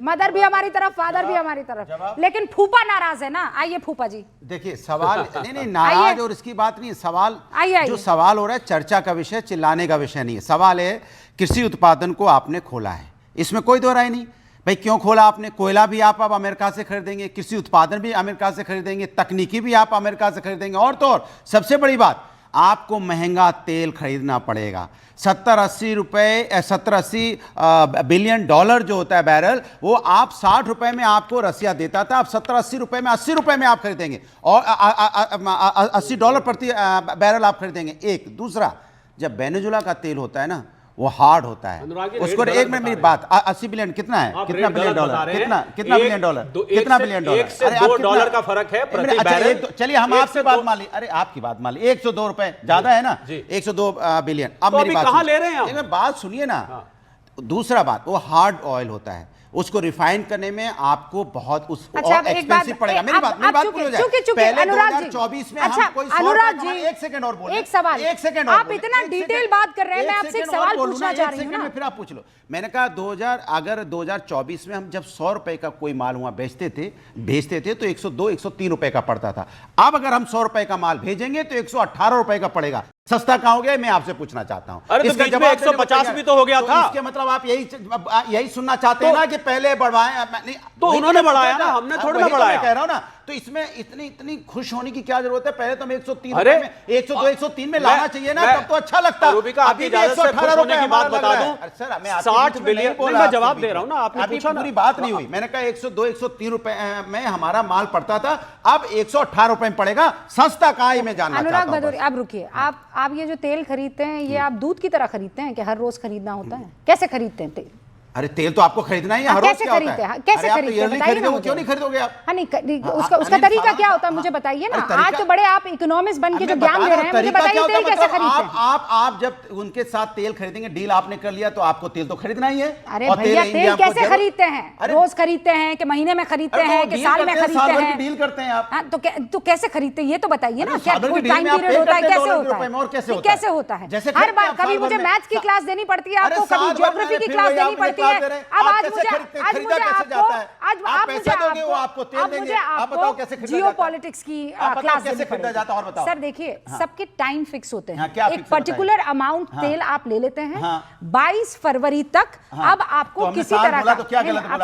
Mother भी हमारी तरफ, फादर भी हमारी तरफ, लेकिन फूफा नाराज है ना। आइए फूफा जी। देखिए सवाल नहीं नाराज और इसकी बात नहीं, सवाल जो सवाल हो रहा है चर्चा का विषय, चिल्लाने का विषय नहीं है। सवाल है कृषि उत्पादन को आपने खोला है, इसमें कोई दो राय नहीं। भाई क्यों खोला आपने? कोयला भी आप अब अमेरिका से खरीदेंगे, कृषि उत्पादन भी अमेरिका से खरीदेंगे, तकनीकी भी आप अमेरिका से खरीदेंगे, और तो और सबसे बड़ी बात आपको महंगा तेल खरीदना पड़ेगा। 70-80 बिलियन डॉलर जो होता है बैरल, वो आप 60 रुपए में आपको रसिया देता था, अब 70-80 रुपए में 80 रुपए में आप खरीदेंगे, और $80 प्रति बैरल आप खरीदेंगे। एक दूसरा, जब वेनेजुला का तेल होता है ना वो हार्ड होता है, उसको एक मिनट मेरी बात, 80 बिलियन कितना है? कितना बिलियन डॉलर? कितना बिलियन डॉलर? कितना बिलियन डॉलर? अरे $2 का फर्क है प्रति बैरल। चलिए हम आपसे बात मान ली, अरे आपकी बात मान ली, 102 रुपए ज्यादा है ना, 102 बिलियन। अब मेरी बात कहां ले रहे हैं? एक बात सुनिए ना। दूसरा बात, वो हार्ड ऑयल होता है, उसको रिफाइन करने में आपको बहुत और एक्सपेंसिव पड़ेगा। मेरी बात पूरी हो जाए। पहले 2024 में हम कोई अनुराग जी, एक सेकंड और बोल, एक सवाल, एक सेकंड, आप इतना डिटेल बात कर रहे हैं, मैं आपसे एक सवाल पूछना चाह रही हूं ना, फिर आप पूछ लो। मैंने कहा 2024 में हम जब 100 रुपए का कोई माल वहां भेजते थे तो 102-103 रुपए का पड़ता था। अब अगर हम 100 रुपए का माल भेजेंगे तो 118 रुपए का पड़ेगा। सस्ता कहां हो गया? मैं आपसे पूछना चाहता हूं। अरे इसका जवाब 150 भी तो हो गया था। इसके मतलब आप यही सुनना चाहते हैं ना कि पहले बढ़ाएं? तो उन्होंने बढ़ाया ना, हमने थोड़ी ना बढ़ाया। कह रहा हूं ना, तो इसमें इतनी खुश होने की क्या जरूरत है? पहले तो हम 103 में 102-103 में लाना चाहिए ना, तब तो अच्छा लगता। अभी 118 रुपए की बात बता दूं सर, मैं 60 बिलियन मैं जवाब दे रहा हूं ना, आपने पूछा ना, पूरी बात नहीं हुई। मैंने कहा 102-103 रुपए में हमारा माल पड़ता था, अब 118 रुपए में पड़ेगा। सस्ता कहां है मैं जानना चाहता हूं। अनुराग भदौरिया, आप रुकिए, आप ये जो तेल खरीदते हैं ये आप दूध की तरह खरीदते हैं कि हर रोज खरीदना होता है? कैसे खरीदते हैं तेल? अरे तेल तो आपको खरीदना ही है, हर रोज क्या होता है? कैसे खरीदते हैं? क्यों नहीं खरीदोगे आप? हाँ नहीं, उसका तरीका क्या होता है मुझे बताइए ना। आज तो बड़े आप इकोनॉमिस्ट बन के जो ज्ञान दे रहे हैं, मुझे बताइए तेल कैसे खरीदते हैं? आप जब उनके साथ तेल खरीदेंगे, डील आपने कर लिया तो आपको तेल तो खरीदना ही है। अरे भैया तेल कैसे खरीदते हैं? रोज खरीदते हैं कि महीने में खरीदते हैं कि साल में खरीदते हैं? डील करते हैं आप। तो कैसे खरीदते हैं ये तो बताइए ना। क्या कोई टाइम पीरियड होता है? कैसे होता है? कैसे होता है? हर बार कभी मुझे मैथ्स की क्लास देनी पड़ती है आपको, कभी ज्योग्राफी की क्लास देनी पड़ती है। अब जियो पॉलिटिक्स की क्लास कैसे खरीदा जाता है और बताओ। सर देखिए, सबके टाइम फिक्स होते हैं, एक पर्टिकुलर अमाउंट तेल आप ले लेते हैं 22 फरवरी तक। अब आपको किसी तरह का, आप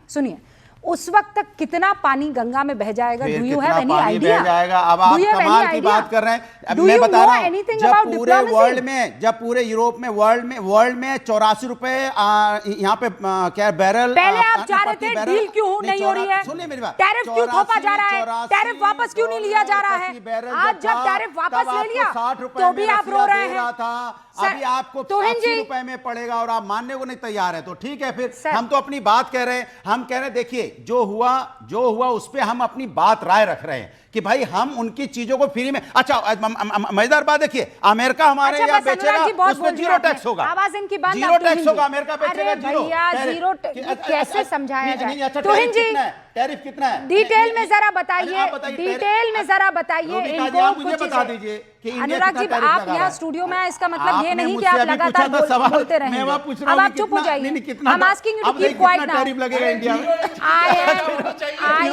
सुनिए, उस वक्त तक कितना पानी गंगा में बह जाएगा? Do you have any idea? अब आप कमाल की बात कर रहे हैं। मैं बता रहा हूं, जब पूरे वर्ल्ड में, जब पूरे यूरोप में, वर्ल्ड में 84 रुपए यहाँ पे क्या बैरल, पहले आप चाह रहे थे डील क्यों नहीं हो रही है? सुनिए मेरी बात, टैरिफ क्यों थोपा जा रहा है? टैरिफ वापस क्यों नहीं लिया जा रहा है? आज जब टैरिफ वापस ले लिया तो भी आप रो रहे हैं। अभी आपको 80 रुपए में पड़ेगा और आप मानने को नहीं तैयार है, तो ठीक है फिर हम तो अपनी बात कह रहे हैं। हम कह रहे हैं देखिए जो हुआ उस पे हम अपनी बात राय रख रहे हैं कि भाई हम उनकी चीजों को फ्री में। अच्छा मजेदार बात देखिए, अमेरिका हमारे यहाँ बेचेगा, उसमें जीरो टैक्स होगा। आवाज इनकी बात जीरो टैक्स होगा, अमेरिका बेचेगा जीरो। कैसे समझाया जाए? तुहिन जी टैरिफ कितना है? डिटेल में जरा बताइए, डिटेल में जरा बताइए इनको, मुझे बता दीजिए कि अनुराग जी आप यहाँ स्टूडियो में, इसका मतलब ये नहीं कि आप लगातार बोलते रहेंगे। अब आप चुप हो जाइए। I'm asking you to keep quiet now. Tariff लगेगा इंडिया में? I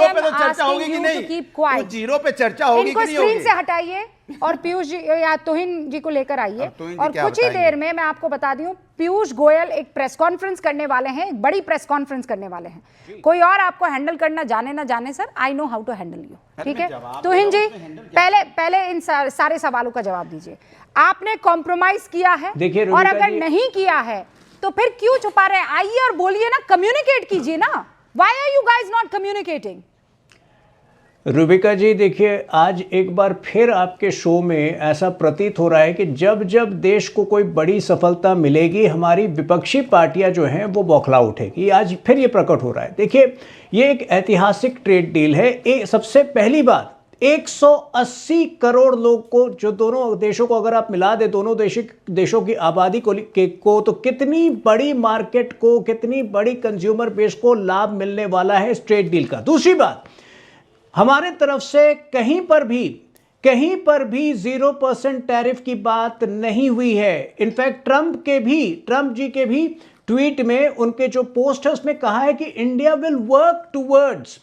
am asking you to keep quiet. Zero पे चर्चा होगी कि नहीं होगी? इनको स्क्रीन से हटाइए और पीयूष जी या तुहिन जी को लेकर आइए। और कुछ ही देर में मैं आपको बता दूं, पीयूष गोयल एक प्रेस कॉन्फ्रेंस करने वाले हैं, एक बड़ी प्रेस कॉन्फ्रेंस करने वाले हैं। कोई और आपको हैंडल करना जाने ना जाने, sir I know how to handle you, ठीक है? तुहिन जी पहले इन सारे सवालों का जवाब दीजिए। आपने कॉम्प्रोमाइज किया है और अगर नहीं किया है तो फिर क्यों छुपा रहे हैं? आइए और बोलिए ना, कम्युनिकेट कीजिए ना। Why are you guys not communicating? Rubika ji देखिए, आज एक बार फिर आपके शो में ऐसा प्रतीत हो रहा है कि जब जब देश को कोई बड़ी सफलता मिलेगी, हमारी विपक्षी पार्टियां जो हैं वो बौखला उठेगी। आज फिर ये प्रकट हो रहा है। देखिए, ये एक ऐतिहासिक ट्रेड डील है। सबसे पहली बात, 180 करोड़ लोग को, जो दोनों देशों को अगर आप मिला दे, दोनों देशों की आबादी को तो कितनी बड़ी मार्केट को, कितनी बड़ी कंज्यूमर बेस को लाभ मिलने वाला है इस ट्रेड डील का। दूसरी बात, हमारे तरफ से कहीं पर भी 0% टैरिफ की बात नहीं हुई है। इनफैक्ट ट्रंप जी के भी ट्वीट में, उनके जो पोस्ट है उसमें कहा है कि India will work towards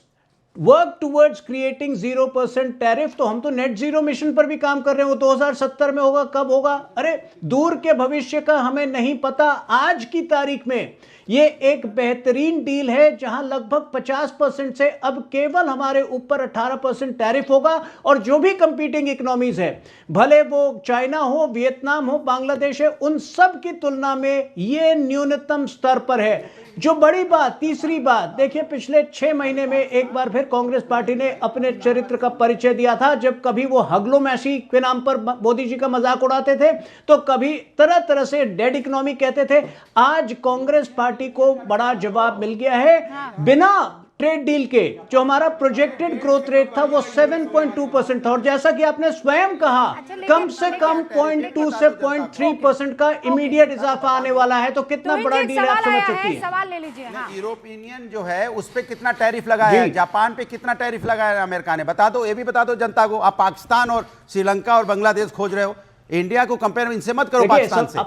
creating 0% tariff. तो हम तो नेट जीरो मिशन पर भी काम कर रहे हैं, वो 2070 में होगा, कब होगा? अरे दूर के भविष्य का हमें नहीं पता, आज की तारीख में ये एक बेहतरीन डील है जहां लगभग 50% से अब केवल हमारे ऊपर 18% टैरिफ होगा। और जो भी कंपीटिंग इकोनॉमीज है, भले वो चाइना हो, वियतनाम हो, बांग्लादेश है, उन सब की तुलना में ये न्यूनतम स्तर पर है। जो बड़ी बात, तीसरी बात, देखिए पिछले 6 महीने में एक बार फिर कांग्रेस पार्टी ने अपने चरित्र का परिचय दिया था। जब कभी वो हगलो-मैसी के नाम पर मोदी जी का मजाक उड़ाते थे, तो कभी तरह तरह से डेड इकोनॉमी कहते थे। आज कांग्रेस पार्टी को बड़ा जवाब मिल गया है। बिना ट्रेड डील के जो हमारा प्रोजेक्टेड ग्रोथ रेट था वो 7.2% था, और जैसा कि आपने स्वयं कहा, कम से कम 0.2 से 0.3% का इमीडिएट इजाफा आने वाला है। तो कितना बड़ा डील है, आप समझ सकती हैं। सवाल ले लीजिए। हाँ। यूरोपियन जो है उस पे कितना टैरिफ लगाया है, जापान पे कितना टैरिफ लगाया है अमेरिका ने, बता दो, ये भी बता दो जनता को। आप पाकिस्तान और श्रीलंका और बांग्लादेश खोज रहे हो, इंडिया को कंपेयर इनसे मत करो पाकिस्तान से।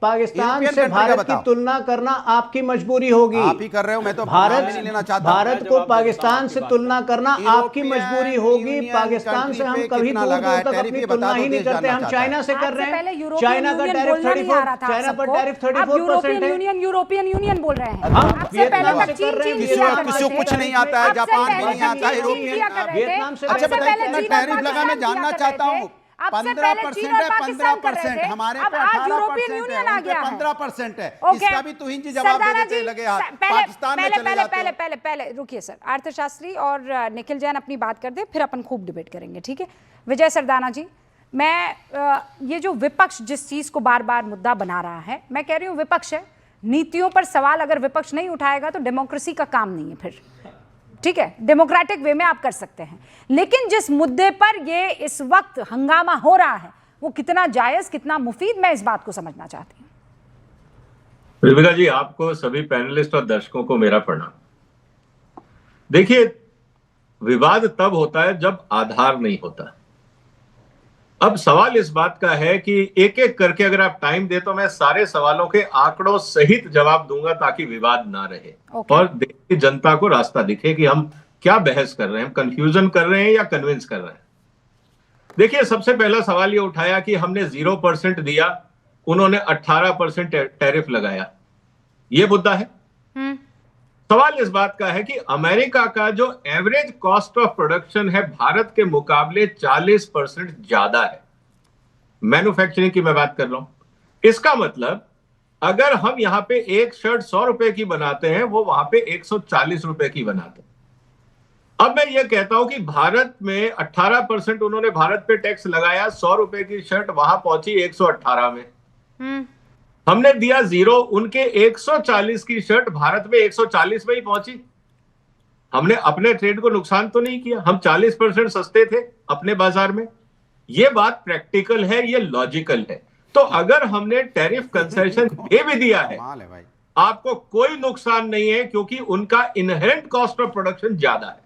पाकिस्तान से भारत की तुलना करना आपकी मजबूरी होगी। आप ही कर रहे हो, मैं तो भारत को पाकिस्तान से तुलना करना आपकी मजबूरी होगी। पाकिस्तान से हम कभी दूर दूर तक अपनी तुलना ही नहीं करते। हम चाइना से कर रहे हैं। चाइना का टैरिफ 34, चाइना पर टैरिफ 34% है। यूरोपियन यूनियन बोल रहे हैं। वियतनाम से कर रहे हैं, किसी को कुछ नहीं आता है, जापान भी नहीं आता, यूरोपियन। वियतनाम से अच्छा बताइए, टैरिफ लगा, मैं जानना चाहता हूँ। 15% है, 15% हमारे पे 18% है, 15% है। इसका भी तुहिन जी जवाब दे देते लगे हाथ। पाकिस्तान में चले जाते हो। पहले रुकिए सर, अर्थशास्त्री और निखिल जैन अपनी बात कर दे, फिर अपन खूब डिबेट करेंगे, ठीक है? विजय सरदाना जी, मैं ये जो विपक्ष जिस चीज को बार बार मुद्दा बना रहा है, मैं कह रही हूँ विपक्ष है, नीतियों पर सवाल अगर विपक्ष नहीं उठाएगा तो डेमोक्रेसी का काम नहीं है फिर, ठीक है? डेमोक्रेटिक वे में आप कर सकते हैं, लेकिन जिस मुद्दे पर ये इस वक्त हंगामा हो रहा है वो कितना जायज, कितना मुफीद, मैं इस बात को समझना चाहती हूं। रिविका जी, आपको, सभी पैनलिस्ट और दर्शकों को मेरा प्रणाम। देखिए, विवाद तब होता है जब आधार नहीं होता। अब सवाल इस बात का है कि एक एक करके अगर आप टाइम दे तो मैं सारे सवालों के आंकड़ों सहित जवाब दूंगा ताकि विवाद ना रहे और देश की जनता को रास्ता दिखे कि हम क्या बहस कर रहे हैं, हम कंफ्यूजन कर रहे हैं या कन्विंस कर रहे हैं। देखिए, सबसे पहला सवाल ये उठाया कि हमने 0% दिया, उन्होंने 18% टैरिफ लगाया, ये मुद्दा है। सवाल इस बात का है कि अमेरिका का जो एवरेज कॉस्ट ऑफ प्रोडक्शन है भारत के मुकाबले 40% ज्यादा है। मैन्युफैक्चरिंग की मैं बात कर रहा हूं। इसका मतलब अगर हम यहां पे एक शर्ट 100 रुपए की बनाते हैं, वो वहां पे 140 रुपए की बनाते हैं। अब मैं ये कहता हूं कि भारत में 18% उन्होंने भारत पे टैक्स लगाया, 100 रुपए की शर्ट वहां पहुंची 118 में। हमने दिया 0, उनके 140 की शर्ट भारत में 140 में ही पहुंची। हमने अपने ट्रेड को नुकसान तो नहीं किया, हम 40% सस्ते थे अपने बाजार में। ये बात प्रैक्टिकल है, ये लॉजिकल है। तो अगर हमने टैरिफ कंसेशन दे भी दिया है, आपको कोई नुकसान नहीं है क्योंकि उनका इनहेरेंट कॉस्ट ऑफ प्रोडक्शन ज्यादा है।